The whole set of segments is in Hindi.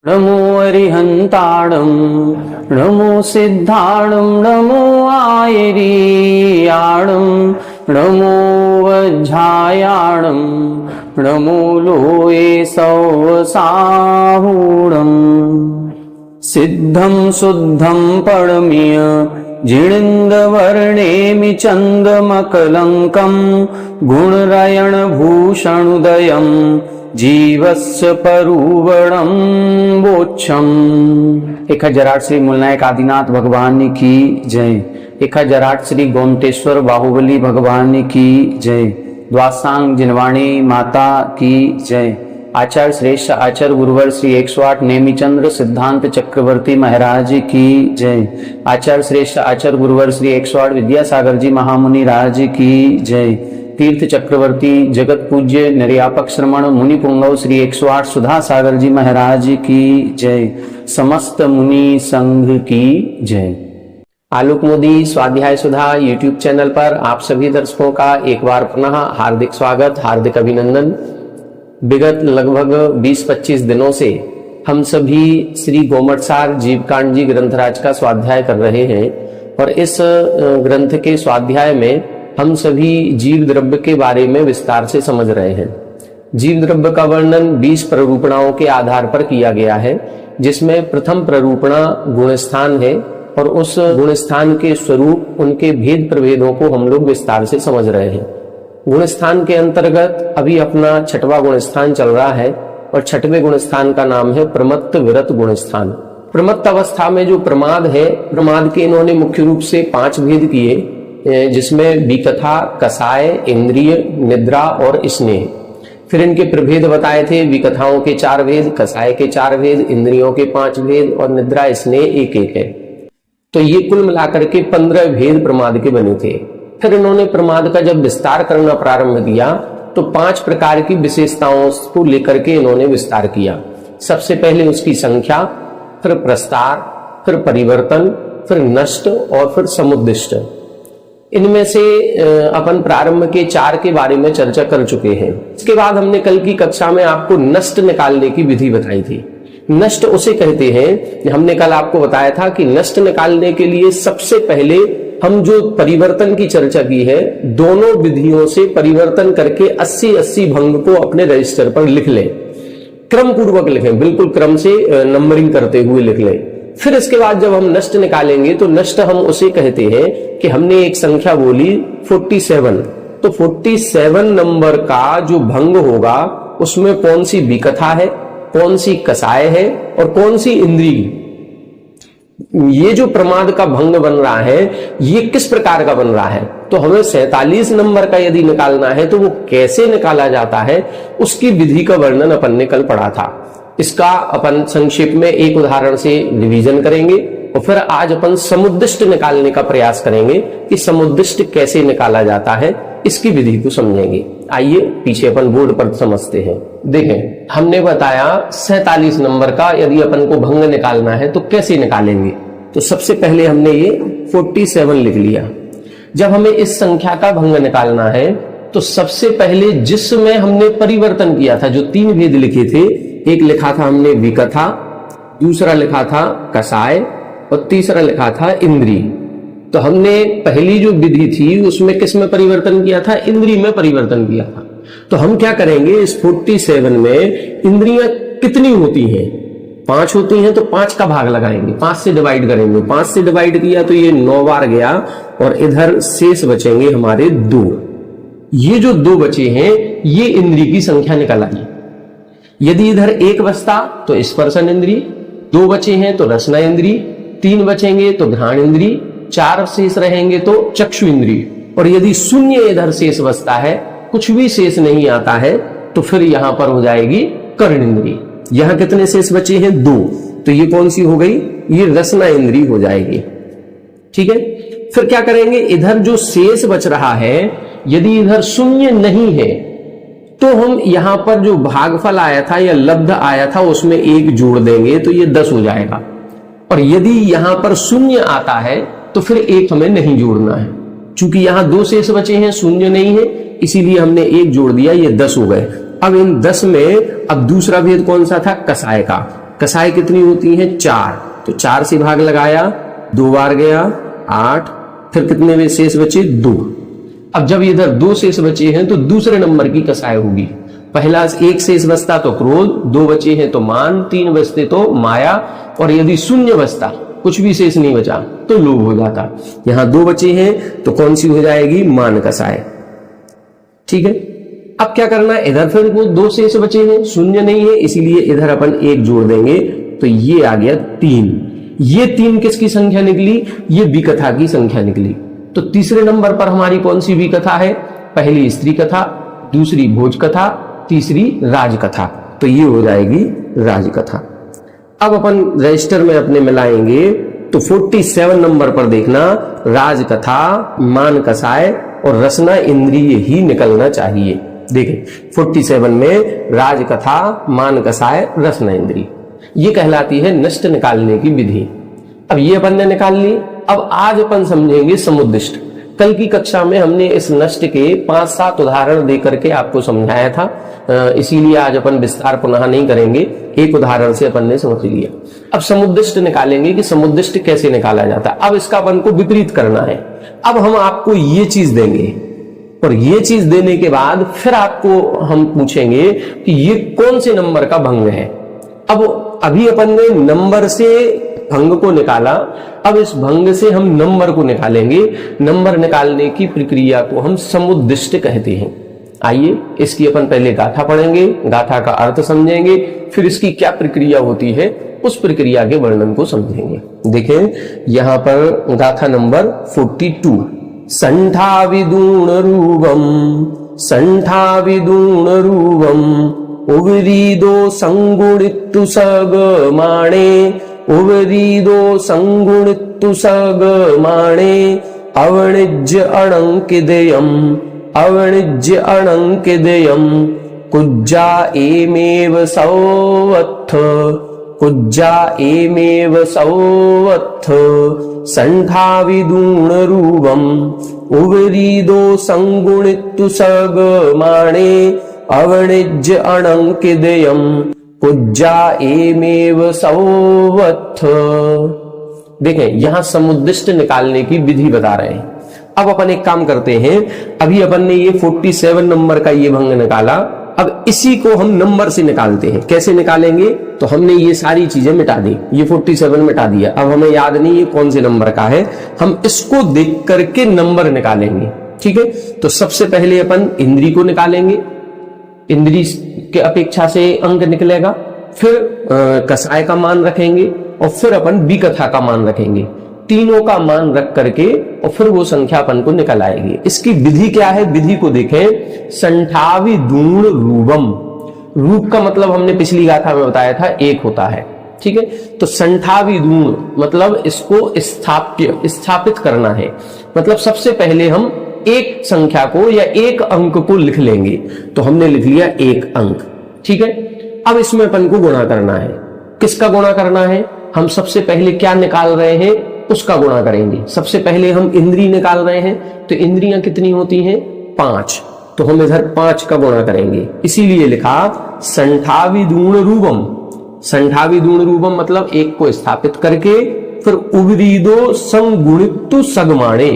नमो अरिहंताणं नमो सिद्धाणं नमो आयरीयाणं नमो वज्झायाणं नमो लोये सौसाहूणम् सिद्धं शुद्धं परमीय जिणिन्दवर्णेमि चन्दमकलङ्कं गुणरयणभूषणुदयं जीवस्य परुवणं वोच्छम्। 1008 श्री मूलनायक आदिनाथ भगवान की जय। 1008 श्री गोमटेश्वर बाहुबली भगवान की जय। द्वासांग जिनवाणी माता की जय। आचार्य श्रेष्ठ आचार्य गुरुवर श्री 108 नेमिचंद्र सिद्धांत चक्रवर्ती महाराज की जय। आचार्य श्रेष्ठ आचार्य गुरुवर श्री 108 विद्यासागर जी महामुनि राज की जय। तीर्थ चक्रवर्ती जगत पूज्य निर्यापक श्रमण मुनि पुंगव श्री 108 सुधा सागर जी महाराज की जय। समस्त मुनि संघ की जय। आलोक मोदी स्वाध्याय सुधा यूट्यूब चैनल पर आप सभी दर्शकों का एक बार पुनः हार्दिक स्वागत, हार्दिक अभिनंदन। विगत लगभग 20-25 दिनों से हम सभी श्री गोमटसार जीवकांड जी ग्रंथराज का स्वाध्याय कर रहे हैं और इस ग्रंथ के स्वाध्याय में हम सभी जीव द्रव्य के बारे में विस्तार से समझ रहे हैं। जीव द्रव्य का वर्णन 20 प्ररूपणाओं के आधार पर किया गया है, जिसमें प्रथम प्ररूपणा गुणस्थान है और उस गुणस्थान के स्वरूप, उनके भेद प्रभेदों को हम लोग विस्तार से समझ रहे हैं। गुणस्थान के अंतर्गत अभी अपना 6वां गुणस्थान चल रहा है और 6वें गुणस्थान का नाम है प्रमत्त विरत गुणस्थान। प्रमत्त अवस्था में जो प्रमाद है, प्रमाद के इन्होंने मुख्य रूप से 5 भेद किए, जिसमें विकथा, कसाय, इंद्रिय, निद्रा और स्नेह। फिर इनके प्रभेद बताए थे, विकथाओं के 4 भेद, कसाय के 4 भेद, इंद्रियों के 5 भेद और निद्रा स्नेह 1-1 है। तो ये कुल मिलाकर के 15 भेद प्रमाद के बने थे। फिर इन्होंने प्रमाद का जब विस्तार करना प्रारंभ किया तो 5 प्रकार की विशेषताओं को लेकर के इन्होंने विस्तार किया। सबसे पहले उसकी संख्या, फिर प्रस्तार, फिर परिवर्तन, फिर नष्ट और फिर समुद्दिष्ट। इनमें से अपन प्रारंभ के 4 के बारे में चर्चा कर चुके हैं। इसके बाद हमने कल की कक्षा में आपको नष्ट निकालने की विधि बताई थी। नष्ट उसे कहते हैं, हमने कल आपको बताया था कि नष्ट निकालने के लिए सबसे पहले हम जो परिवर्तन की चर्चा की है, दोनों विधियों से परिवर्तन करके 80-80 भंग को अपने रजिस्टर पर लिख लें। क्रम पूर्वक लिखें, बिल्कुल क्रम से नंबरिंग करते हुए लिख लें। फिर इसके बाद जब हम नष्ट निकालेंगे तो नष्ट हम उसे कहते हैं कि हमने एक संख्या बोली 47, तो 47 नंबर का जो भंग होगा उसमें कौन सी विकथा है, कौन सी कसाय है और कौन सी इंद्रिय। ये जो प्रमाद का भंग बन रहा है ये किस प्रकार का बन रहा है, तो हमें 47 नंबर का यदि निकालना है तो वो कैसे निकाला जाता है, उसकी विधि का वर्णन अपन ने कल पढ़ा था। इसका अपन संक्षेप में एक उदाहरण से रिवीजन करेंगे और फिर आज अपन समुद्दिष्ट निकालने का प्रयास करेंगे कि समुद्दिष्ट कैसे निकाला जाता है, इसकी विधि को समझेंगे। आइए पीछे अपन बोर्ड पर समझते हैं। देखें, हमने बताया 47 नंबर का यदि अपन को भंग निकालना है तो कैसे निकालेंगे। तो सबसे पहले हमने ये 47 लिख लिया। जब हमें इस संख्या का भंग निकालना है तो सबसे पहले जिसमें हमने परिवर्तन किया था, जो 3 भेद लिखे थे, एक लिखा था हमने विकथा, दूसरा लिखा था कसाय और तीसरा लिखा था इंद्रिय। तो हमने पहली जो विधि थी उसमें किस में परिवर्तन किया था, इंद्रिय में परिवर्तन किया था। तो हम क्या करेंगे, इस 47 में इंद्रियां कितनी होती हैं, 5 होती हैं, तो 5 का भाग लगाएंगे, 5 से डिवाइड करेंगे। 5 से डिवाइड किया तो ये 9 बार गया और इधर शेष बचेंगे हमारे 2। ये जो 2 बचे हैं ये इंद्रिय की संख्या निकल आई। यदि इधर 1 बचता तो स्पर्शन इंद्रिय, 2 बचे हैं तो रसना इंद्रिय, 3 बचेंगे तो घ्राण इंद्रिय, 4 शेष रहेंगे तो चक्षु इंद्रिय, और यदि 0 इधर शेष बचता है, कुछ भी शेष नहीं आता है, तो फिर यहां पर हो जाएगी कर्ण इंद्रिय। यहां कितने शेष बचे हैं, 2, तो ये कौन सी हो गई, ये रसना इंद्रिय हो जाएगी। ठीक है, फिर क्या करेंगे, इधर जो शेष बच रहा है यदि इधर 0 नहीं है तो हम यहां पर जो भागफल आया था या लब्ध आया था उसमें 1 जोड़ देंगे तो ये 10 हो जाएगा। और यदि यहां पर 0 आता है तो फिर 1 हमें नहीं जोड़ना है, चूंकि यहां 2 शेष बचे हैं, 0 नहीं है, इसीलिए हमने 1 जोड़ दिया, ये 10 हो गए। अब इन 10 में अब दूसरा भेद कौन सा था, कसाय का। कसाय कितनी होती हैं 4, तो 4 से भाग लगाया, 2 बार गया 8, फिर कितने में शेष बचे 2। अब जब इधर 2 शेष बचे हैं तो दूसरे नंबर की कसाय होगी। पहला 1 शेष बचता तो क्रोध, 2 बचे हैं तो मान, 3 बचते तो माया, और यदि शून्य बचता, कुछ भी शेष नहीं बचा, तो लोभ हो जाता। यहां 2 बचे हैं तो कौन सी हो जाएगी, मान कसाय। ठीक है, अब क्या करना है, इधर फिर वो 2 शेष बचे हैं, शून्य नहीं है, इसीलिए इधर अपन 1 जोड़ देंगे, तो ये आ गया 3। ये 3 किसकी संख्या निकली, ये विकथा की संख्या निकली। तो तीसरे नंबर पर हमारी कौन सी विकथा है, पहली स्त्री कथा, दूसरी भोज कथा, तीसरी राजकथा, तो ये हो जाएगी राजकथा। अब अपन रजिस्टर में अपने मिलाएंगे तो 47 नंबर पर देखना राजकथा, मान कसाय और रसना इंद्रिय ही निकलना चाहिए। देखें 47 में राजकथा, मान कसाय, रसना इंद्रिय, ये कहलाती है नष्ट निकालने की विधि। अब ये अपन ने निकाल ली। अब आज अपन समझेंगे समुद्दिष्ट। कल की कक्षा में हमने इस नष्ट के 5-7 उदाहरण देकर के आपको समझाया था, इसीलिए आज अपन विस्तार पुनः नहीं करेंगे, एक उदाहरण से अपन ने समझ लिया। अब समुद्दिष्ट निकालेंगे कि समुद्दिष्ट कैसे निकाला जाता है। अब इसका अपन को विपरीत करना है। अब हम आपको ये चीज देंगे और ये चीज देने के बाद फिर आपको हम पूछेंगे कि ये कौन से नंबर का भंग है। अब अभी अपन ने नंबर से भंग को निकाला, अब इस भंग से हम नंबर को निकालेंगे। नंबर निकालने की प्रक्रिया को हम समुद्दिष्ट कहते हैं। आइए इसकी अपन पहले गाथा पढ़ेंगे, गाथा का अर्थ समझेंगे, फिर इसकी क्या प्रक्रिया होती है उस प्रक्रिया के वर्णन को समझेंगे। देखें यहां पर गाथा नंबर 42। संठा विदूण रूपम, संठा विदूण रूपम, उवरीदो संगुणित्तु सगमाणे, उवरीदो संगुणित्तु सगमाणे, अवणिज्य अणंकिदेयम, अवणिज्य अणंकिदेयम, कुज्जा एमेव सौवत्थ, कुज्जा एमेव सौवत्थ, संठा विदूण रूपम, उवरीदो संगुणित्तु सगमाणे, अवणिज्य अणंकिदेयम, कुज्जा एमेव सौवत्थ। देखें यहां समुद्दिष्ट निकालने की विधि बता रहे हैं। अब अपन एक काम करते हैं, अभी अपन ने ये 47 नंबर का ये भंग निकाला, अब इसी को हम नंबर से निकालते हैं। कैसे निकालेंगे, तो हमने ये सारी चीजें मिटा दी, ये 47 मिटा दिया। अब हमें याद नहीं ये कौन से नंबर का है, हम इसको देख करके नंबर निकालेंगे। ठीक है, तो सबसे पहले अपन इंद्री को निकालेंगे, इंद्री के अपेक्षा से अंक निकलेगा, फिर कसाय का मान रखेंगे और फिर अपन विकथा का मान रखेंगे। तीनों का मान रख करके और फिर वो संख्या अपन को निकल आएगी। इसकी विधि क्या है, विधि को देखें। संठावि दूण रूपम, रूप का मतलब हमने पिछली गाथा में बताया था 1 होता है। ठीक है, तो संठावि दूण मतलब इसको स्थापित करना है। मतलब सबसे पहले हम एक संख्या को या एक अंक को लिख लेंगे, तो हमने लिख लिया 1 अंक। ठीक है, अब इसमें अपन को गुणा करना है। किसका गुणा करना है, हम सबसे पहले क्या निकाल रहे हैं उसका गुणा करेंगे। सबसे पहले हम इंद्री निकाल रहे हैं, तो इंद्रियां कितनी होती हैं 5, तो हम इधर 5 का गुणा करेंगे। इसीलिए लिखा संठावि दूण रूपम। संठावि दूण रूपम मतलब 1 को स्थापित करके फिर उवरीदो संगुणित्तु सगमाणे।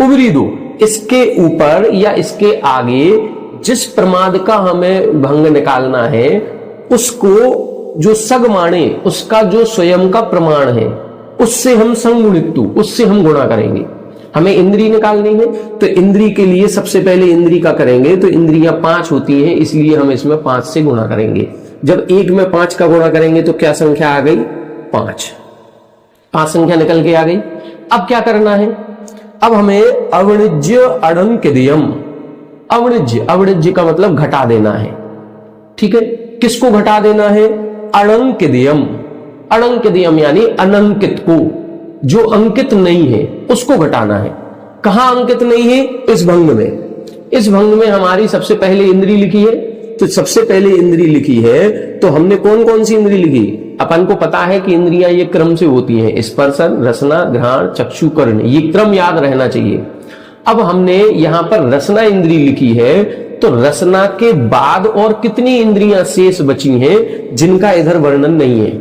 उवरीदो इसके ऊपर या इसके आगे जिस प्रमाद का हमें भंग निकालना है उसको जो सगमाणे, उसका जो स्वयं का प्रमाण है उससे हम संगुणित्तु, उससे हम गुणा करेंगे। हमें इंद्री निकालनी है, तो इंद्री के लिए सबसे पहले इंद्री का करेंगे, तो इंद्रियां 5 होती हैं, इसलिए हम इसमें 5 से गुणा करेंगे। जब 1 में 5 का गुणा करेंगे तो क्या संख्या आ गई 5 संख्या निकल के आ गई। अब क्या करना है, अब हमें अवणिज्य अणंकिदेयम, अवणिज्य, अवणिज्य का मतलब घटा देना है। ठीक है, किसको घटा देना है, अणंकिदेयम। अणंकिदेयम यानी अनंकित को, जो अंकित नहीं है उसको घटाना है। कहां अंकित नहीं है, इस भंग में। इस भंग में हमारी सबसे पहले इंद्री लिखी है, तो सबसे पहले इंद्री लिखी है, तो हमने कौन कौन सी इंद्री लिखी, अपन को पता है कि इंद्रियां ये क्रम से होती हैं, स्पर्शन, रसना, घ्राण, चक्षु, कर्ण, ये क्रम याद रहना चाहिए। अब हमने यहां पर रसना इंद्री लिखी है, तो रसना के बाद और कितनी इंद्रियां शेष बची हैं जिनका इधर वर्णन नहीं है।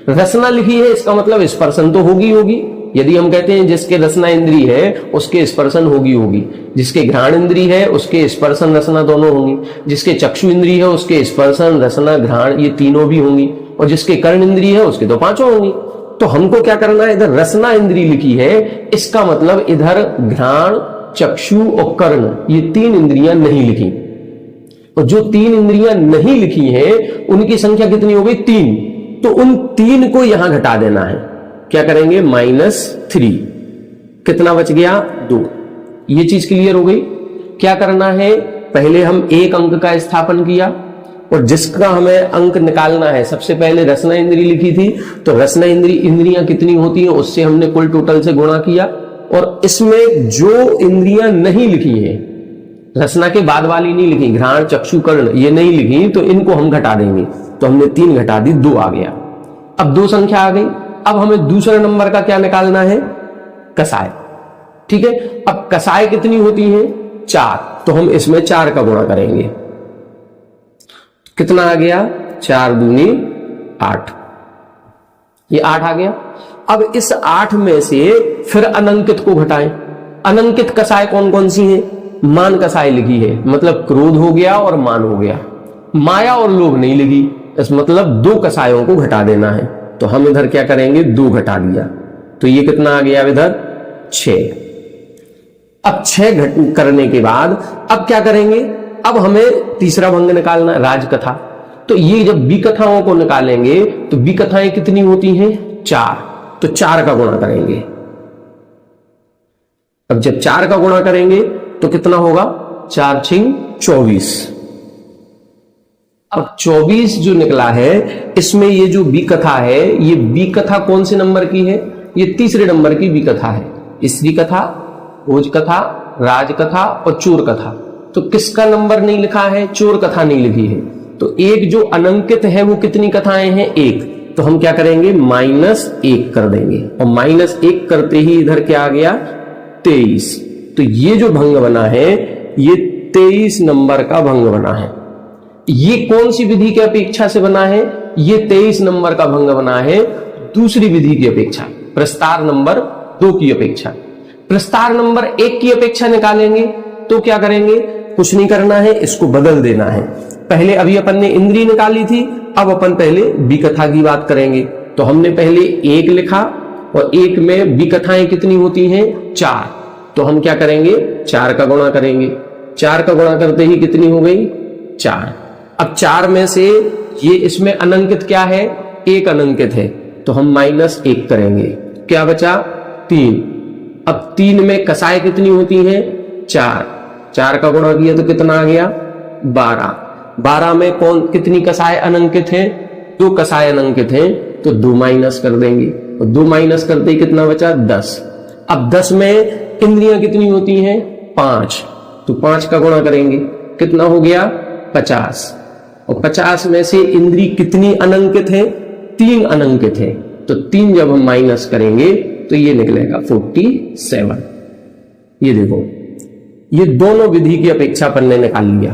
रसना लिखी है, इसका मतलब स्पर्शन तो होगी। यदि हम कहते हैं जिसके रसना इंद्री है उसके स्पर्शन होगी, जिसके घ्राण इंद्री है उसके स्पर्शन रसना दोनों होंगी, जिसके चक्षु इंद्री है उसके स्पर्शन रसना घ्राण ये तीनों भी होंगी, और जिसके कर्ण इंद्री है उसके तो पांचों होंगी। तो हमको क्या करना है, इधर रसना इंद्री लिखी है, इसका मतलब इधर घ्राण, चक्षु और कर्ण ये 3 इंद्रियां नहीं लिखी। और जो 3 इंद्रियां नहीं लिखी हैं उनकी संख्या कितनी हो गई, 3। तो उन 3 को यहां घटा देना है। क्या करेंगे, -3। कितना बच गया, 2। ये चीज क्लियर हो गई। क्या करना है, पहले हम एक अंक का स्थापन किया और जिसका हमें अंक निकालना है, सबसे पहले रसना इंद्री लिखी थी, तो रसना इंद्रियां कितनी होती हैं उससे हमने कुल टोटल से गुणा किया। और इसमें जो इंद्रियां नहीं लिखी हैं, रसना के बाद वाली नहीं लिखी, घ्राण, चक्षु, कर्ण ये नहीं लिखी, तो इनको हम घटा देंगे। तो हमने 3 घटा दी, 2 आ गया। अब 2 संख्या आ गई। अब हमें दूसरे नंबर का क्या निकालना है, कसाय। ठीक है, अब कसाय कितनी होती है, 4। तो हम इसमें 4 का गुणा करेंगे। कितना आ गया, 4 दूनी 8। ये 8 आ गया। अब इस 8 में से फिर अनंकित को घटाएं। अनंकित कसाय कौन कौन सी हैं, मान कसाय लिखी है, मतलब क्रोध हो गया और मान हो गया। माया और लोभ नहीं लिखी, इस मतलब 2 कसायों को घटा देना है। तो हम इधर क्या करेंगे, 2 घटा दिया, तो ये कितना आ गया इधर, 6। अब 6 करने के बाद अब क्या करेंगे, अब हमें तीसरा भंग निकालना, राजकथा। तो ये जब विकथाओं को निकालेंगे तो विकथाएं कितनी होती हैं, 4। तो 4 का गुणा करेंगे। अब जब 4 का गुणा करेंगे तो कितना होगा, 4 छिंग 24। अब 24 जो निकला है, इसमें ये जो विकथा है, ये विकथा कौन से नंबर की है, ये तीसरे नंबर की विकथा है। स्त्री कथा, भोज कथा, राजकथा और चोर कथा। तो किसका नंबर नहीं लिखा है, चोर कथा नहीं लिखी है। तो एक जो अनंकित है वो कितनी कथाएं हैं, 1। तो हम क्या करेंगे, -1 कर देंगे, और -1 करते ही इधर क्या आ गया, 23। तो ये जो भंग बना है ये 23 नंबर का भंग बना है। ये कौन सी विधि की अपेक्षा से बना है, ये 23 नंबर का भंग बना है दूसरी विधि की अपेक्षा, प्रस्तार नंबर 2 की अपेक्षा। प्रस्तार नंबर 1 की अपेक्षा निकालेंगे तो क्या करेंगे, कुछ नहीं करना है, इसको बदल देना है। पहले अभी अपन ने इंद्री निकाली थी, अब अपन पहले विकथा की बात करेंगे। तो हमने पहले 1 लिखा और 1 में विकथाएं कितनी होती हैं, 4। तो हम क्या करेंगे, 4 का गुणा करेंगे। 4 का गुणा करते ही कितनी हो गई, 4। अब 4 में से ये इसमें अनंकित क्या है, 1 अनंकित है, तो हम -1 करेंगे। क्या बचा, 3। अब 3 में कसाय कितनी होती हैं, 4। 4 का गुणा किया तो कितना आ गया, 12। 12 में कौन कितनी कसाय अनंकित है, 2 कसाय अनंकित हैं, तो 2 माइनस कर देंगे, और 2 माइनस करते ही कितना बचा, 10। अब 10 में इंद्रियां कितनी होती हैं, 5। तो 5 का गुणा करेंगे, कितना हो गया, 50। और 50 में से इंद्री कितनी अनंकित है, 3 अनंकित है। तो 3 जब हम माइनस करेंगे तो ये निकलेगा 47। ये देखो, ये दोनों विधि की अपेक्षा अपन ने निकाल लिया।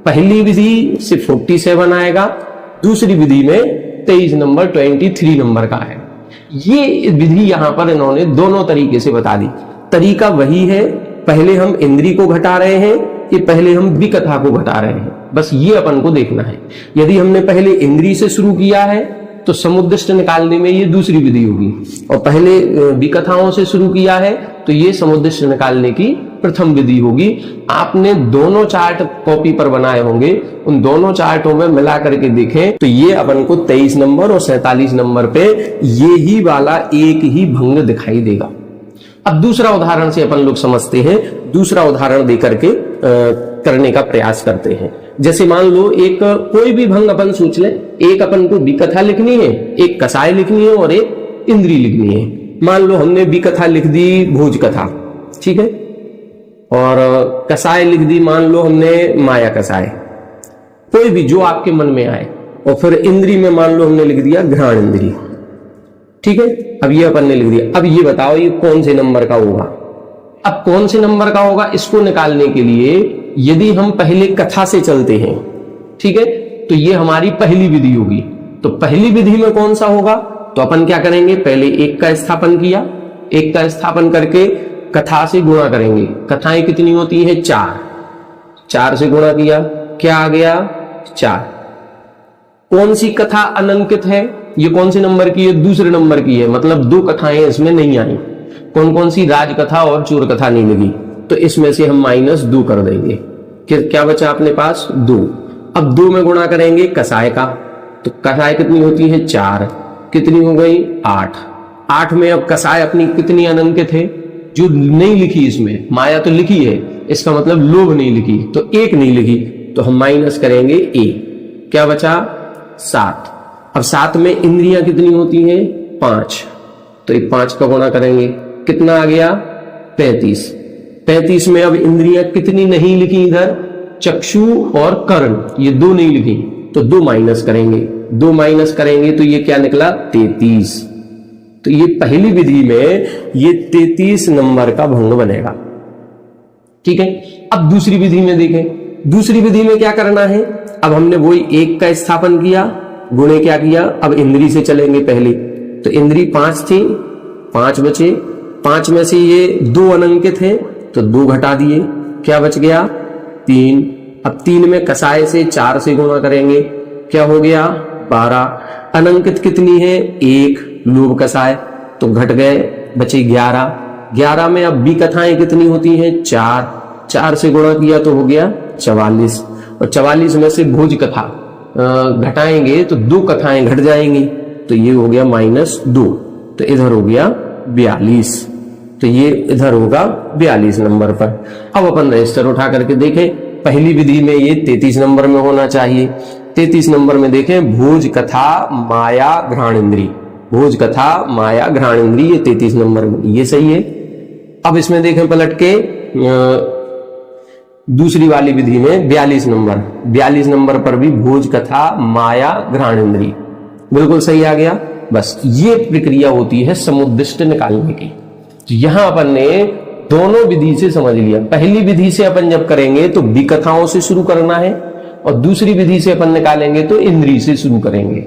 पहली विधि से 47 आएगा, दूसरी विधि में 23 नंबर 23 नंबर का है। ये विधि यहां पर इन्होंने दोनों तरीके से बता दी। तरीका वही है, पहले हम इंद्री को घटा रहे हैं, ये पहले हम विकथा को घटा रहे हैं, बस ये अपन को देखना है। यदि हमने पहले इंद्री से शुरू किया है तो समुद्दिष्ट निकालने में ये दूसरी विधि होगी, और पहले विकथाओं से शुरू किया है तो ये समुद्दिष्ट निकालने की प्रथम विधि होगी। आपने दोनों चार्ट कॉपी पर बनाए होंगे, उन दोनों चार्टों में मिला करके देखें तो ये अपन को 23 नंबर और 47 नंबर पे ये ही वाला एक ही भंग दिखाई देगा। अब दूसरा उदाहरण से अपन लोग समझते हैं, दूसरा उदाहरण देकर के करने का प्रयास करते हैं। जैसे मान लो एक कोई भी भंग अपन सोच ले, एक अपन को विकथा लिखनी है, एक कसाय लिखनी है और एक इंद्री लिखनी है। मान लो हमने विकथा लिख दी भोज कथा, ठीक है, और कसाय लिख दी मान लो हमने माया कसाय, कोई भी जो आपके मन में आए। और फिर इंद्री में मान लो हमने लिख दिया घ्राण इंद्री, ठीक है। अब ये अपन ने लिख दिया। अब ये बताओ ये कौन से नंबर का होगा। अब कौन से नंबर का होगा, इसको निकालने के लिए यदि हम पहले कथा से चलते हैं, ठीक है, तो ये हमारी पहली विधि होगी। तो पहली विधि में कौन सा होगा, तो अपन क्या करेंगे, पहले एक का स्थापन किया, एक का स्थापन करके कथा से गुणा करेंगे। कथाएं कितनी होती है, 4, 4 से गुणा किया, क्या आ गया 4। कौन सी कथा अनंकित है, ये कौन से नंबर की है, दूसरे नंबर की है, मतलब 2 कथाएं इसमें नहीं आई। कौन कौन सी, राजकथा और चोर कथा नहीं लगी, तो इसमें से हम -2 कर देंगे। क्या बचा अपने पास, 2। अब 2 में गुणा करेंगे कसाय का, तो कसाय कितनी होती है, 4, कितनी हो गई 8। 8 में अब कसाय अपनी कितनी अनंकित है, जो नहीं लिखी इसमें, माया तो लिखी है, इसका मतलब लोभ नहीं लिखी, तो 1 नहीं लिखी, तो हम माइनस करेंगे a, क्या बचा 7। अब 7 में इंद्रियां कितनी होती हैं, 5, तो एक 5 का गुणा करेंगे, कितना आ गया 35। 35 में अब इंद्रियां कितनी नहीं लिखी इधर, चक्षु और कर्ण, ये 2 नहीं लिखी, तो 2 माइनस करेंगे, 2 माइनस करेंगे तो ये क्या निकला 33। तो ये पहली विधि में ये 33 नंबर का भंग बनेगा। ठीक है, अब दूसरी विधि में देखें। दूसरी विधि में क्या करना है, अब हमने वही 1 का स्थापन किया, गुणे क्या किया, अब इंद्री से चलेंगे पहले, तो इंद्री 5 थी, 5 बचे, 5 में से ये 2 अनंकित है, तो 2 घटा दिए, क्या बच गया 3। अब 3 में कसाय से 4 से गुणा करेंगे, क्या हो गया 12। अनंकित कितनी है, 1, लोभ कसाय, तो घट गए, बचे 11। 11 में अब बी कथाएं कितनी होती हैं, 4, 4 से गुणा किया तो हो गया 44, और 44 में से भोज कथा घटाएंगे तो 2 कथाएं घट जाएंगी, तो ये हो गया -2, तो इधर हो गया 42, तो ये इधर होगा 42 नंबर पर। अब अपन रजिस्टर उठा करके देखें, पहली विधि में ये 33 नंबर में होना चाहिए। 33 नंबर में देखें, भोज कथा माया घ्राण इंद्री, भोज कथा माया घ्राण इंद्री, ये 33 नंबर में, ये सही है। अब इसमें देखें पलट के दूसरी वाली विधि में 42 नंबर पर भी भोज कथा माया घ्राण इंद्री, बिल्कुल सही आ गया। बस ये प्रक्रिया होती है समुद्दिष्ट निकालने की। तो यहां अपन ने दोनों विधि से समझ लिया। पहली विधि से अपन जब करेंगे तो विकथाओं से शुरू करना है, और दूसरी विधि से अपन निकालेंगे तो इंद्री से शुरू करेंगे।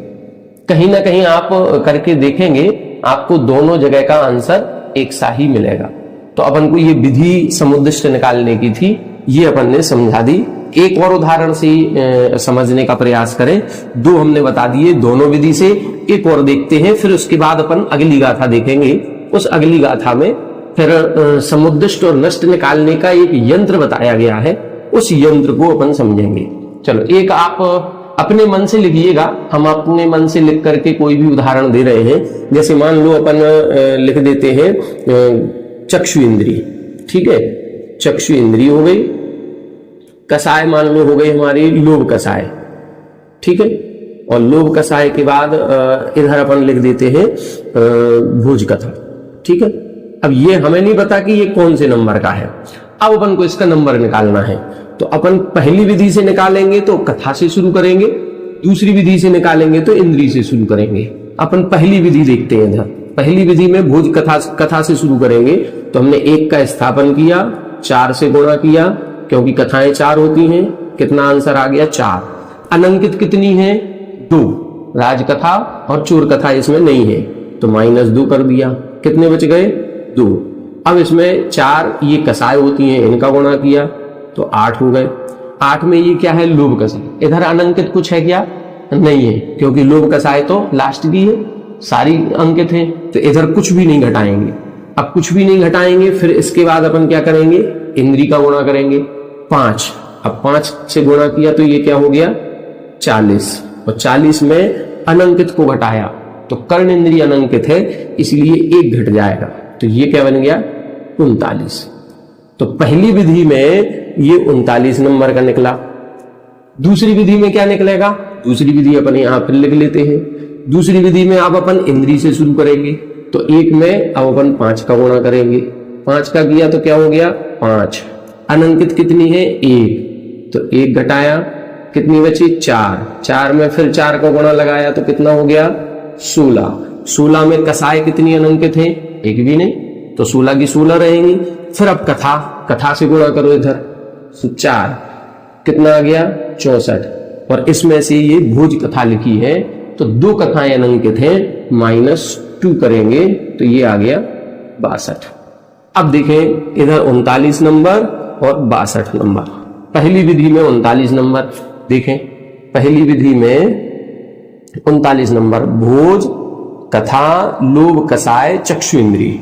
कहीं ना कहीं आप करके देखेंगे, आपको दोनों जगह का आंसर एक सा ही मिलेगा। तो अपन को ये विधि समुद्दिष्ट निकालने की थी, ये अपन ने समझा दी। एक और उदाहरण से समझने का प्रयास करें। 2 हमने बता दिए दोनों विधि से, एक और देखते हैं, फिर उसके बाद अपन अगली गाथा देखेंगे। उस अगली गाथा में फिर समुद्दिष्ट और नष्ट निकालने का एक यंत्र बताया गया है, उस यंत्र को अपन समझेंगे। चलो, एक आप अपने मन से लिखिएगा, हम अपने मन से लिख करके कोई भी उदाहरण दे रहे हैं। जैसे मान लो अपन लिख देते हैं चक्षु इंद्री, ठीक है, चक्षु इंद्री हो गई। कसाय मान लो हो गई हमारी लोभ कसाय, ठीक है, और लोभ कसाय के बाद इधर अपन लिख देते हैं भोज कथा, ठीक है। अब ये हमें नहीं पता कि ये कौन से नंबर का है, अब अपन को इसका नंबर निकालना है। तो अपन पहली विधि से निकालेंगे तो कथा से शुरू करेंगे, दूसरी विधि से निकालेंगे तो इंद्री से शुरू करेंगे। अपन पहली विधि देखते हैं इधर। पहली विधि में भोज कथा से शुरू करेंगे, तो हमने 1 का स्थापन किया, 4 से गुणा किया, क्योंकि कथाएं 4 होती हैं। कितना आंसर आ गया 4। अनंकित कितनी है 2, राजकथा और चोर कथा इसमें नहीं है, तो -2 कर दिया। कितने बच गए 2। अब इसमें 4 ये कसाय होती हैं, इनका गुणा किया तो 8 हो गए। 8 में ये क्या है, लोभ कसाय। इधर अनंकित कुछ है क्या, नहीं है, क्योंकि लोभ कसाय तो लास्ट की है, सारी अंकित है, तो इधर कुछ भी नहीं घटाएंगे। अब कुछ भी नहीं घटाएंगे, फिर इसके बाद अपन क्या करेंगे, इंद्री का गुणा करेंगे 5। अब 5 से गुणा किया तो ये क्या हो गया 40, और 40 में अनंकित को घटाया तो कर्ण इंद्री अनंकित है, इसलिए 1 घट जाएगा, तो ये क्या बन गया 39। तो पहली विधि में ये 39 नंबर का निकला। दूसरी विधि में क्या निकलेगा, दूसरी विधि अपन यहां पर लिख लेते हैं। दूसरी विधि में अब अपन इंद्री से शुरू करेंगे, तो 1 में अब अपन 5 का गुणा करेंगे। 5 का किया तो क्या हो गया 5। अनंकित कितनी है 1, तो 1 घटाया, कितनी बची 4। 4 में फिर 4 का गुणा लगाया तो कितना हो गया 16। 16 में कसाय कितनी अनंकित है, एक भी नहीं, तो 16 की 16 रहेंगी। फिर अब कथा से गुणा करो इधर, 4 कितना आ गया 64, और इसमें से ये भोज कथा लिखी है, तो 2 कथाएं अनंकित हैं, -2 करेंगे तो ये आ गया 62। अब देखें इधर 39 नंबर और 62 नंबर। पहली विधि में 39 नंबर देखें, पहली विधि में 39 नंबर भोज कथा लोभ कसाय चक्षु इंद्रिय,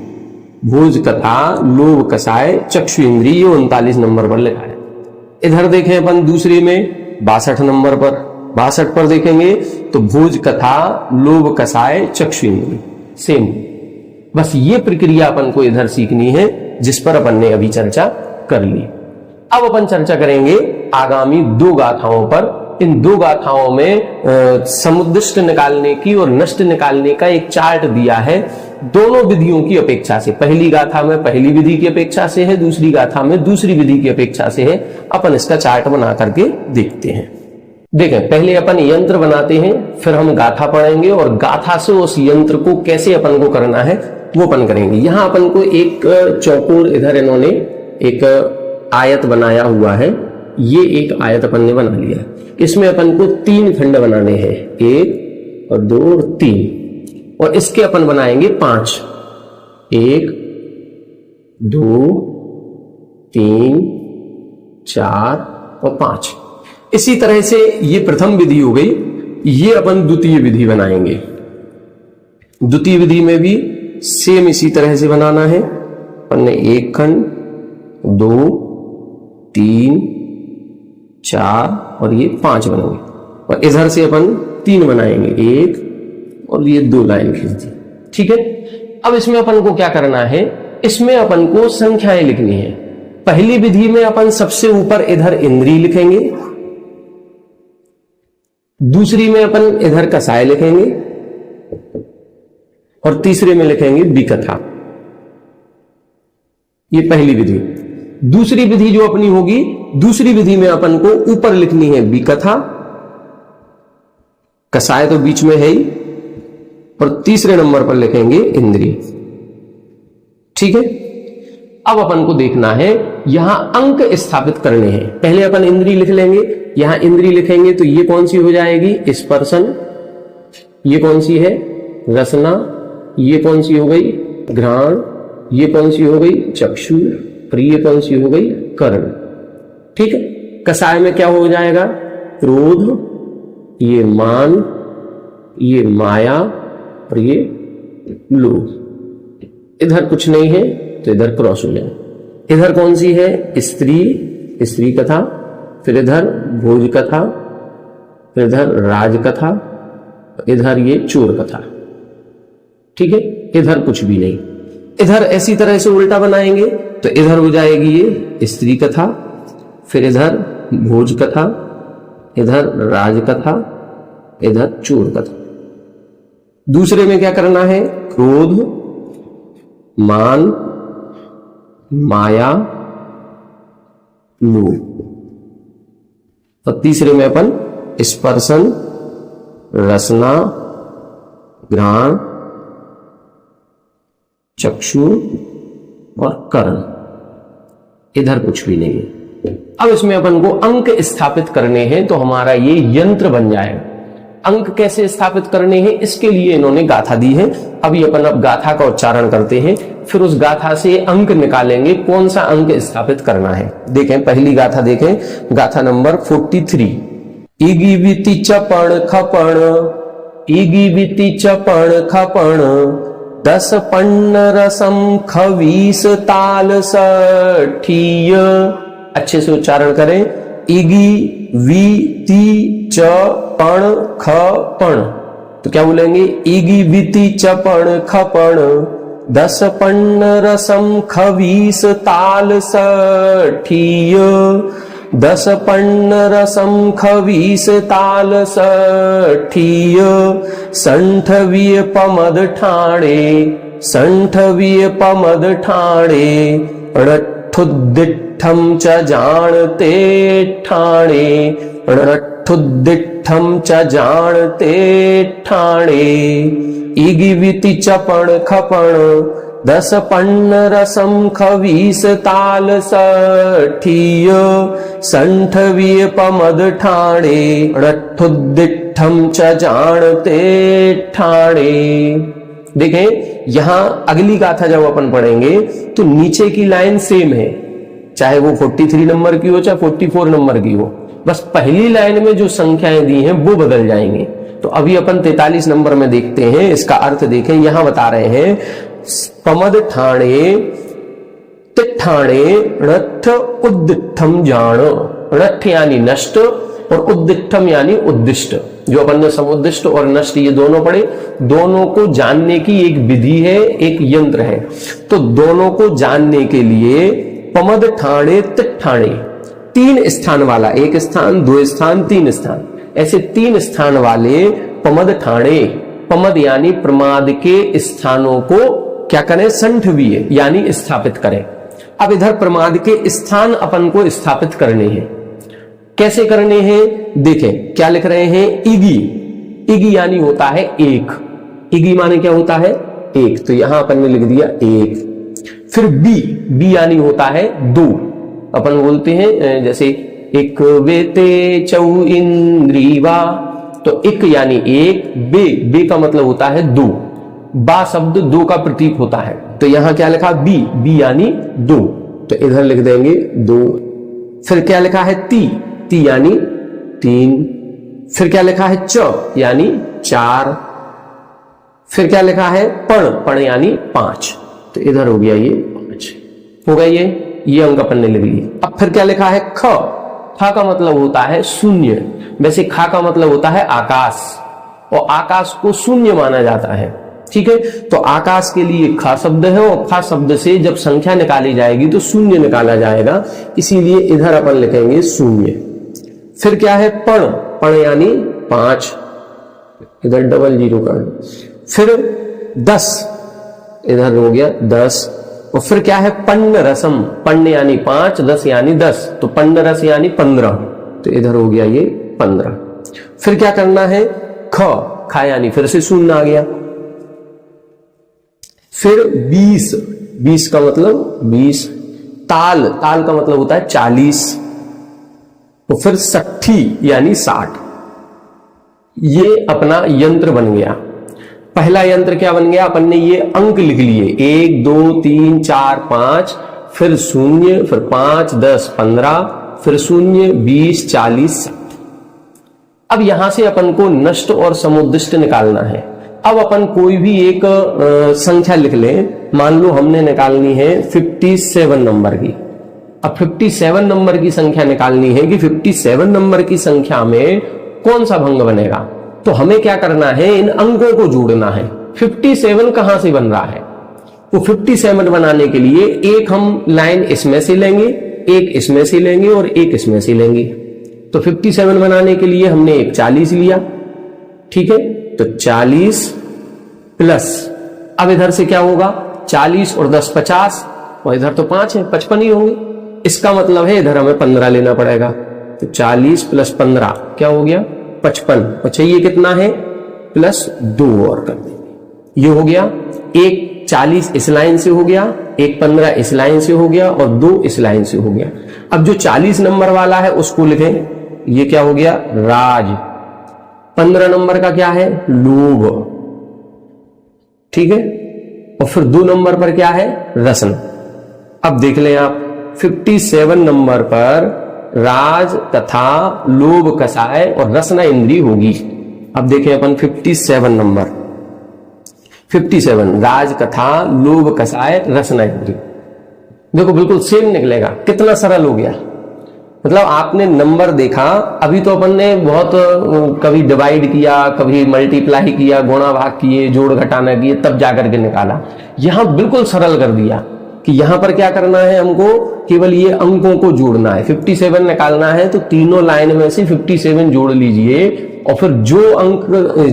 भोज कथा लोभ कसाय चक्षु इंद्रिय, ये 39 नंबर पर लिखा है। इधर देखें अपन दूसरे में 62 नंबर पर, 62 पर देखेंगे तो भोज कथा लोभ कसाय चक्षु इंद्रिय, सेम। बस ये प्रक्रिया अपन को इधर सीखनी है जिस पर अपन ने अभी चर्चा कर ली। अब अपन चर्चा करेंगे आगामी 2 गाथाओं पर। इन 2 गाथाओं में समुद्दिष्ट निकालने की और नष्ट निकालने का एक चार्ट दिया है दोनों विधियों की अपेक्षा से। पहली गाथा में पहली विधि की अपेक्षा से है, दूसरी गाथा में दूसरी विधि की अपेक्षा से है। अपन इसका चार्ट बना करके देखते हैं। देखें पहले अपन यंत्र बनाते हैं, फिर हम गाथा पढ़ेंगे और गाथा से उस यंत्र को कैसे अपन को करना है वो अपन करेंगे। यहां अपन को एक चौकोर, इधर इन्होंने एक आयत बनाया हुआ है, ये एक आयत अपन ने बना लिया। इसमें अपन को 3 खंड बनाने हैं, 1 और 2 और 3, और इसके अपन बनाएंगे 5, 1 2 3 4 और 5। इसी तरह से ये प्रथम विधि हो गई। ये अपन द्वितीय विधि बनाएंगे। द्वितीय विधि में भी सेम इसी तरह से बनाना है। अपन ने 1 खंड, 2 3 4 और ये 5 बनाएंगे, और इधर से अपन 3 बनाएंगे, 1 और ये 2 लाइन खींच दी। ठीक है। अब इसमें अपन को क्या करना है, इसमें अपन को संख्याएं लिखनी है। पहली विधि में अपन सबसे ऊपर इधर इंद्री लिखेंगे, दूसरी में अपन इधर कसाय लिखेंगे, और तीसरे में लिखेंगे विकथा। ये पहली विधि। दूसरी विधि जो अपनी होगी, दूसरी विधि में अपन को ऊपर लिखनी है विकथा, कसाय तो बीच में है ही, और तीसरे नंबर पर लिखेंगे इंद्री। ठीक है। अब अपन को देखना है यहां अंक स्थापित करने हैं। पहले अपन इंद्री लिख लेंगे, यहां इंद्री लिखेंगे तो ये कौन सी हो जाएगी, स्पर्शन। ये कौन सी है, रसना। ये कौन सी हो गई, घ्राण। ये कौन सी हो गई, चक्षु। और ये कौन सी हो गई, कर्ण। ठीक है। कसाय में क्या हो जाएगा, क्रोध, ये मान, ये माया और ये लोभ। इधर कुछ नहीं है तो इधर क्रॉस हो जाए। इधर कौन सी है, स्त्री, स्त्री कथा। फिर इधर भोज कथा, फिर इधर राज कथा, इधर ये चोर कथा। ठीक है। इधर कुछ भी नहीं। इधर ऐसी तरह से उल्टा बनाएंगे तो इधर हो जाएगी ये स्त्री कथा, फिर इधर भोज कथा, इधर राज कथा, इधर चोर कथा। दूसरे में क्या करना है, क्रोध, मान, माया, लोभ। और तीसरे में अपन स्पर्शन, रसना, घ्राण, चक्षु और कर्ण। इधर कुछ भी नहीं है। अब इसमें अपन को अंक स्थापित करने हैं तो हमारा ये यंत्र बन जाएगा। अंक कैसे स्थापित करने हैं, इसके लिए इन्होंने गाथा दी है। अभी अपन अब गाथा का उच्चारण करते हैं, फिर उस गाथा से अंक निकालेंगे, कौन सा अंक स्थापित करना है। देखें पहली गाथा देखें, गाथा नंबर 43। इगी विति चपण खपण, इगी विति चपण खपण, 10 पन्न रसम खवीस ताल सठीय। अच्छे से उच्चारण करें। इगी वी ती च पण ख पण, तो क्या बोलेंगे, इगी विति चपण खपण, 10 पन्न रसम खवीस ताल सठीय। 10 पन्न रसम खवीस ताल सठीय। संठवीय पमद ठाणे, संठवीय पमद ठाणे, रठुद्दिठम च जानते ठाणे, रठुद्दिठम च जानते ठाणे। इगी विति चपण खपण, 10 पन्न रसम खवीस ताल सठीय। संठवीय पमद ठाणे, रठुद्दिठम उद्दिठम च जानते ठाणे। देखें यहां अगली गाथा जब अपन पढ़ेंगे तो नीचे की लाइन सेम है, चाहे वो 43 नंबर की हो चाहे 44 नंबर की हो, बस पहली लाइन में जो संख्याएं दी हैं वो बदल जाएंगे। तो अभी अपन 43 नंबर में देखते हैं, इसका अर्थ देखें। यहां बता रहे हैं पमद ठाणे तिठाणे रथ उद्दिठम जान। रथ यानी नष्ट और उद्दिठम यानी उद्दिष्ट। जो अपन ने समुद्दिष्ट और नष्ट ये दोनों पढ़े, दोनों को जानने की एक विधि है, एक यंत्र है। तो दोनों को जानने के लिए पमद ठाणे तिठाणे, 3 स्थान वाला, 1 स्थान 2 स्थान 3 स्थान, ऐसे 3 स्थान वाले पमद ठाणे। पमद यानी प्रमाद के स्थानों को क्या करें, संठविए यानी स्थापित करें। अब इधर प्रमाद के स्थान अपन को स्थापित करने हैं। कैसे करने हैं देखें, क्या लिख रहे हैं, इगी। इगी यानी होता है एक। इगी माने क्या होता है, एक। तो यहां अपन ने लिख दिया एक। फिर बी, बी यानी होता है 2। अपन बोलते हैं जैसे एक वेते चौ इंद्रीवा, तो एक यानी एक, बे, बे का मतलब होता है 2। बा शब्द 2 का प्रतीक होता है। तो यहां क्या लिखा, बी, बी यानी 2, तो इधर लिख देंगे 2। फिर क्या लिखा है, ती, ती यानी 3। फिर क्या लिखा है, च यानी 4। फिर क्या लिखा है, पण, पण यानी 5। तो इधर हो गया ये 5 हो गया, ये अंक अपन ने लिख लिए। अब फिर क्या लिखा है, ख। ख का मतलब होता है शून्य। वैसे खा का मतलब होता है आकाश, और आकाश को शून्य माना जाता है। ठीक है, तो आकाश के लिए खा शब्द है, और खा शब्द से जब संख्या निकाली जाएगी तो शून्य निकाला जाएगा, इसीलिए इधर अपन लिखेंगे शून्य। फिर क्या है, पण, पण यानी 5, इधर डबल 0 का। फिर 10, इधर हो गया 10। और फिर क्या है, पन्न रसम, पन्न यानी 5, 10 यानी 10, तो पन्न रस यानी 15, तो इधर हो गया ये 15। फिर क्या करना है, ख, खा यानी फिर से शून्य आ गया। फिर 20, 20 का मतलब 20। ताल, ताल का मतलब होता है 40। तो फिर 60 यानी 60। ये अपना यंत्र बन गया। पहला यंत्र क्या बन गया, अपन ने ये अंक लिख लिए 1 2 3 4 5, फिर 0, फिर 5 10 15, फिर 0 20 40 60। अब यहां से अपन को नष्ट और समुद्दिष्ट निकालना है। अब अपन कोई भी एक संख्या लिख लें। मान लो हमने निकालनी है 57 नंबर की। अब 57 नंबर की संख्या निकालनी है कि 57 नंबर की संख्या में कौन सा भंग बनेगा। तो हमें क्या करना है, इन अंकों को जोड़ना है। 57 कहां से बन रहा है, तो 57 बनाने के लिए एक हम लाइन इसमें से लेंगे, एक इसमें से लेंगे और एक इसमें से लेंगे। तो 57 बनाने के लिए हमने एक 40 लिया। ठीक है, तो 40 प्लस, अब इधर से क्या होगा, 40 और 10 50, और इधर तो 5 है, 55 ही होंगे। इसका मतलब है इधर हमें 15 लेना पड़ेगा। तो 40 प्लस 15 क्या हो गया, 55। और चाहिए कितना है, प्लस 2 और कर देंगे। ये हो गया, एक 40 इस लाइन से हो गया, एक 15 इस लाइन से हो गया, और 2 इस लाइन से हो गया। अब जो 40 नंबर वाला है उसको लिखें, ये क्या हो गया, राज। 15 नंबर का क्या है, लोभ। ठीक है, और फिर 2 नंबर पर क्या है, रसन। अब देख लें आप, 57 नंबर पर राज तथा लोभ कसाय और रसना इंद्री होगी। अब देखें अपन 57 नंबर, 57 राज कथा लोभ कसाय रसना इंद्री, देखो बिल्कुल सेम निकलेगा। कितना सरल हो गया। मतलब आपने नंबर देखा, अभी तो अपन ने बहुत कभी डिवाइड किया, कभी मल्टीप्लाई किया, गुणा भाग किए, जोड़ घटाना किए, तब जाकर के निकाला। यहां बिल्कुल सरल कर दिया कि यहां पर क्या करना है, हमको केवल ये अंकों को जोड़ना है। 57 निकालना है तो तीनों लाइन में से 57 जोड़ लीजिए, और फिर जो अंक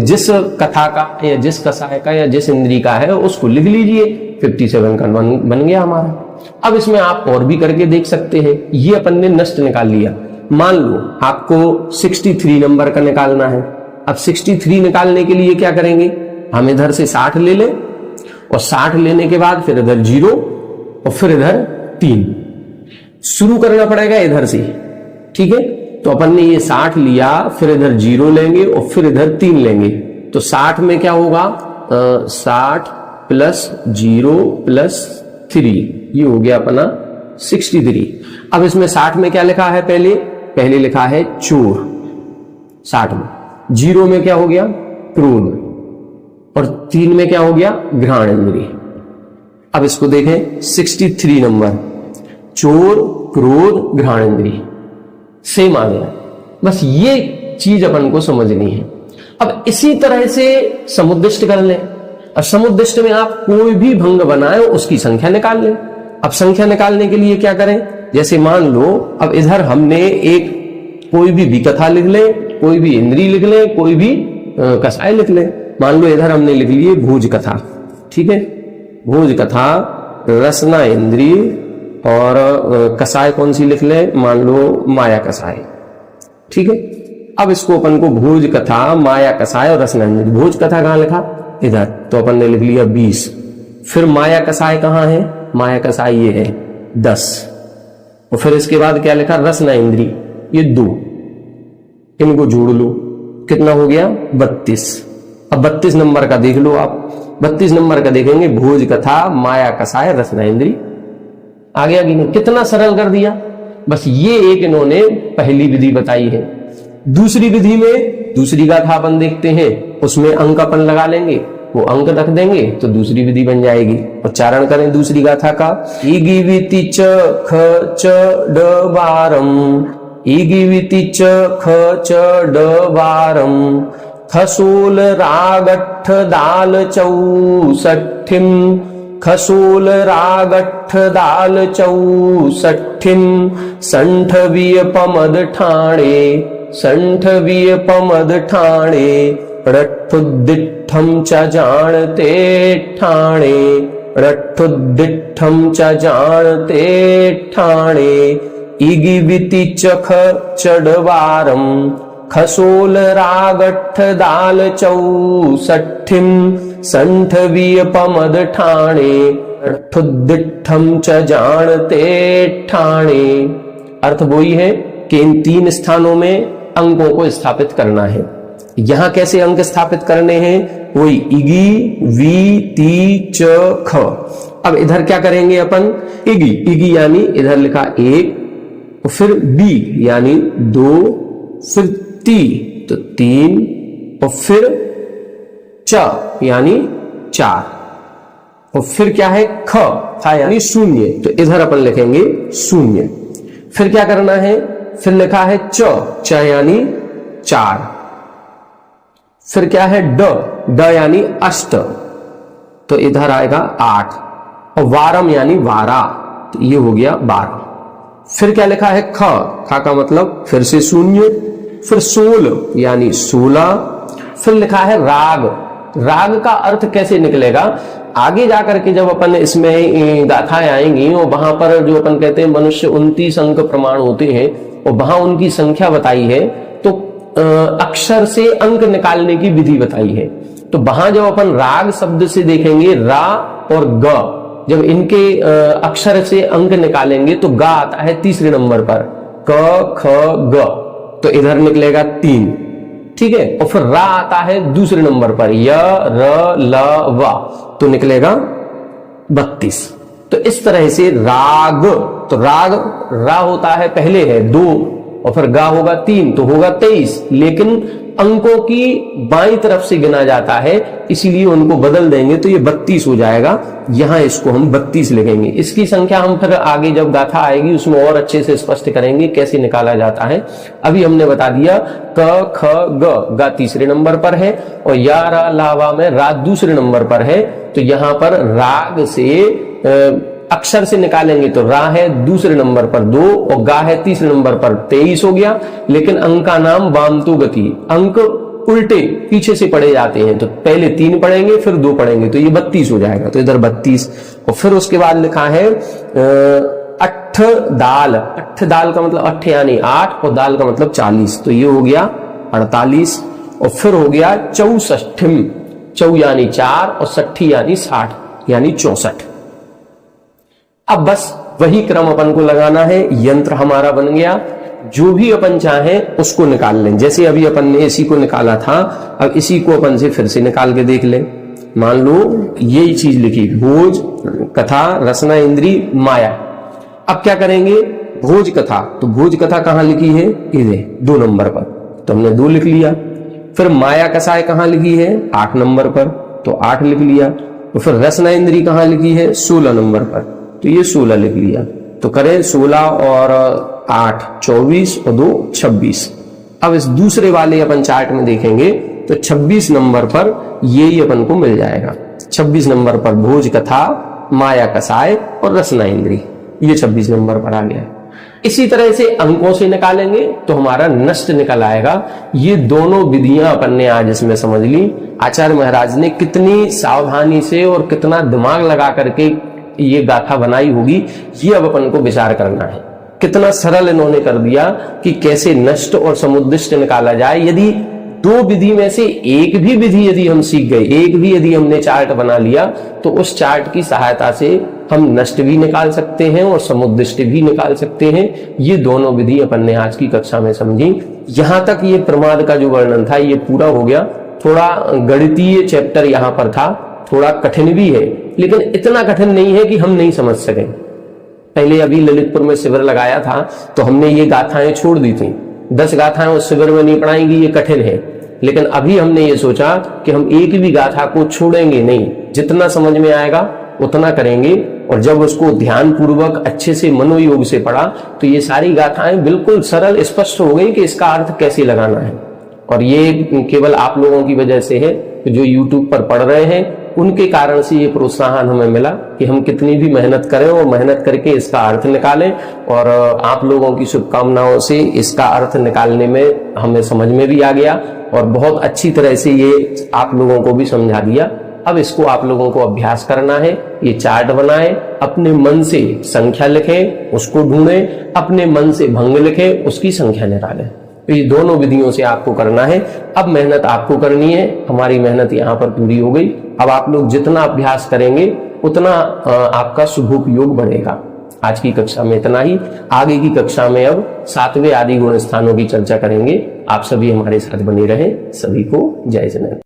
जिस कथा का या जिस कसाय का या जिस इंद्री का है उसको लिख लीजिए। 57 का बन गया हमारा। अब इसमें आप और भी करके देख सकते हैं। ये अपन ने नष्ट निकाल लिया। मान लो आपको 63 नंबर का निकालना है। अब 63 निकालने के लिए क्या करेंगे, हम इधर से 60 ले लें, और 60 लेने के बाद फिर इधर 0 और फिर इधर 3 शुरू करना पड़ेगा इधर से। ठीक है, तो अपन ने ये 60 लिया, फिर इधर 0 लेंगे और फिर इधर 3 लेंगे। तो 60 में क्या होगा, 60 प्लस 0 प्लस 3, ये हो गया अपना 63। अब इसमें 60 में क्या लिखा है, पहले लिखा है चोर 60 में, 0 में क्या हो गया, क्रोध, और 3 में क्या हो गया, घ्राण इंद्रिय। अब इसको देखें 63 नंबर, चोर, क्रोध, घ्राण इंद्रिय सेम आ गया। बस ये चीज अपन को समझनी है। अब इसी तरह से समुद्दिष्ट कर लें। अब समुद्दिष्ट में आप कोई भी भंग बनाए उसकी संख्या निकाल लें। अब संख्या निकालने के लिए क्या करें, जैसे मान लो अब इधर हमने एक कोई भी विकथा लिख ले, कोई भी इंद्री लिख ले, कोई भी कसाय लिख ले। मान लो इधर हमने लिख लिए भोज कथा, ठीक है, भोज कथा, रसना इंद्री, और कसाय कौन सी लिख ले, मान लो माया कसाय, ठीक है। अब इसको अपन को भोज कथा, माया कसाय और रसना इंद्री, भोज कथा कहां लिखा, इधर, तो अपन ने लिख लिया 20। फिर माया कसाय कहां है, माया कसाय ये है 10, और फिर इसके बाद क्या लिखा, रसना इंद्री, ये 2, इनको जोड़ लो, कितना हो गया 32। अब 32 नंबर का देख लो आप, 32 नंबर का देखेंगे भोज कथा, माया कसाय, रसना इंद्री, आ गया कि नहीं, कितना सरल कर दिया। बस ये एक इन्होंने पहली विधि बताई है। दूसरी विधि में दूसरी गाथा अपन देखते हैं, उसमें अंक अपन लगा लेंगे, वो अंक रख देंगे तो दूसरी विधि बन जाएगी। उच्चारण करें दूसरी गाथा का, इगिविति च ख च ड वारम, इगिविति च ख च ड वारम, खसूल रागठ दाल चौसठिम, खसूल रागठ दाल चौसठिम, संठवीय पमद ठाणे, संठवीय पमद ठाणे, रट्ठुद्दिठ्ठम च जानते ठाणे, रट्ठुद्दिठ्ठम च जानते ठाणे, इगिविति चख चडवारम, खसोल रागठ दाल चौसठिम, संठवीय पमद ठाणे, रट्ठुद्दिठ्ठम च जानते ठाणे। अर्थ वही है कि इन 3 स्थानों में अंकों को स्थापित करना है। यहां कैसे अंक स्थापित करने हैं, वही इगी, वी, ती, च, ख। अब इधर क्या करेंगे अपन, इगी, इगी यानी इधर लिखा 1, और फिर बी यानी 2, फिर ती तो 3, और फिर च यानी 4, और फिर क्या है ख, था यानी 0, तो इधर अपन लिखेंगे 0। फिर क्या करना है, फिर लिखा है च यानी 4, फिर क्या है ड यानी अष्ट, तो इधर आएगा 8, और वारम यानी 12, तो ये हो गया 12। फिर क्या लिखा है ख का मतलब फिर से 0, फिर सोल यानी 16, फिर लिखा है राग। राग का अर्थ कैसे निकलेगा, आगे जाकर के जब अपन इसमें गाथाएं आएंगी और वहां पर जो अपन कहते हैं मनुष्य 29 अंक प्रमाण होते हैं और वहां उनकी संख्या बताई है, तो अक्षर से अंक निकालने की विधि बताई है। तो वहां जब अपन राग शब्द से देखेंगे रा और ग, जब इनके अक्षर से अंक निकालेंगे तो गा आता है तीसरे नंबर पर, क ख ग, तो इधर निकलेगा 3, ठीक है। और फिर रा आता है दूसरे नंबर पर, य र ल व, तो निकलेगा 32। तो इस तरह से राग, तो राग रा होता है पहले है 2, और फिर गा होगा 3, तो होगा 23, लेकिन अंकों की बाईं तरफ से गिना जाता है, इसीलिए उनको बदल देंगे तो ये 32 हो जाएगा। यहां इसको हम 32 लिखेंगे। इसकी संख्या हम फिर आगे जब गाथा आएगी उसमें और अच्छे से स्पष्ट करेंगे कैसे निकाला जाता है। अभी हमने बता दिया क ख ग, गा तीसरे नंबर पर है और या रा लावा में रा दूसरे नंबर पर है। तो यहां पर राग से अक्षर से निकालेंगे तो रा है दूसरे नंबर पर 2 और गा है तीसरे नंबर पर 23 हो गया। लेकिन अंक का नाम वामतो गति, अंक उल्टे पीछे से पढ़े जाते हैं, तो पहले 3 पढ़ेंगे फिर 2 पढ़ेंगे, तो ये 32 हो जाएगा। तो इधर 32, और फिर उसके बाद लिखा है अठ दाल। अठ दाल का मतलब अठ यानी 8 और दाल का मतलब 40, तो ये हो गया 48। और फिर हो गया चौसठिम, चौ यानी 4 और सठी यानी 60 यानी 64। अब बस वही क्रम अपन को लगाना है। यंत्र हमारा बन गया, जो भी अपन चाहे उसको निकाल लें। जैसे अभी अपन ने इसी को निकाला था, अब इसी को अपन से फिर से निकाल के देख लें। मान लो यही चीज लिखी, भोज, कथा, रसना, इंद्री, माया। अब क्या करेंगे, भोज कथा, तो भोज कथा कहाँ लिखी है, इधर 2 नंबर पर, तो हमने 2 लिख लिया। फिर माया कसाय कहाँ लिखी है, 8 नंबर पर, तो 8 लिख लिया। तो फिर रसना इंद्री कहाँ लिखी है, 16 नंबर पर, तो ये 16 लिख लिया। तो करें 16 और 8 24 और 2 26। अब इस दूसरे वाले अपन चार्ट में देखेंगे तो 26 नंबर पर यही अपन को मिल जाएगा। 26 नंबर पर भोज कथा, माया कसाय और रसना इंद्री, ये 26 नंबर पर आ गया है। इसी तरह से अंकों से निकालेंगे तो हमारा नष्ट निकल आएगा। ये दोनों विधियां अपन ने आज इसमें समझ ली। आचार्य महाराज ने कितनी सावधानी से और कितना दिमाग लगा करके ये गाथा बनाई होगी, ये अब अपन को विचार करना है। कितना सरल इन्होंने कर दिया कि कैसे नष्ट और समुद्दिष्ट निकाला जाए। यदि 2 विधि में से एक भी विधि यदि हम सीख गए, एक भी यदि हमने चार्ट बना लिया, तो उस चार्ट की सहायता से हम नष्ट भी निकाल सकते हैं और समुद्दिष्ट भी निकाल सकते हैं। ये दोनों विधि अपन ने आज की कक्षा में समझी। यहां तक ये प्रमाद का जो वर्णन था ये पूरा हो गया। थोड़ा गणितीय चैप्टर यहाँ पर था, थोड़ा कठिन भी है, लेकिन इतना कठिन नहीं है कि हम नहीं समझ सकें। पहले अभी ललितपुर में शिविर लगाया था तो हमने ये गाथाएं छोड़ दी थी। 10 गाथाएं उस शिविर में नहीं पढ़ाएंगी, ये कठिन है। लेकिन अभी हमने ये सोचा कि हम एक भी गाथा को छोड़ेंगे नहीं, जितना समझ में आएगा उतना करेंगे। और जब उसको ध्यान पूर्वक अच्छे से मनोयोग से पढ़ा तो ये सारी गाथाएं बिल्कुल सरल स्पष्ट हो गई कि इसका अर्थ कैसे लगाना है। और ये केवल आप लोगों की वजह से है, जो YouTube पर पढ़ रहे हैं उनके कारण से ये प्रोत्साहन हमें मिला कि हम कितनी भी मेहनत करें और मेहनत करके इसका अर्थ निकालें। और आप लोगों की शुभकामनाओं से इसका अर्थ निकालने में हमें समझ में भी आ गया और बहुत अच्छी तरह से ये आप लोगों को भी समझा दिया। अब इसको आप लोगों को अभ्यास करना है। ये चार्ट बनाएं, अपने मन से संख्या लिखें, उसको ढूंढें, अपने मन से भंग लिखें, उसकी संख्या निकालें। तो ये दोनों विधियों से आपको करना है। अब मेहनत आपको करनी है, हमारी मेहनत यहाँ पर पूरी हो गई। अब आप लोग जितना अभ्यास करेंगे उतना आपका शुभोपयोग बढ़ेगा। आज की कक्षा में इतना ही। आगे की कक्षा में अब 7वें आदि गुण स्थानों की चर्चा करेंगे। आप सभी हमारे साथ बने रहें। सभी को जय जगन्नाथ।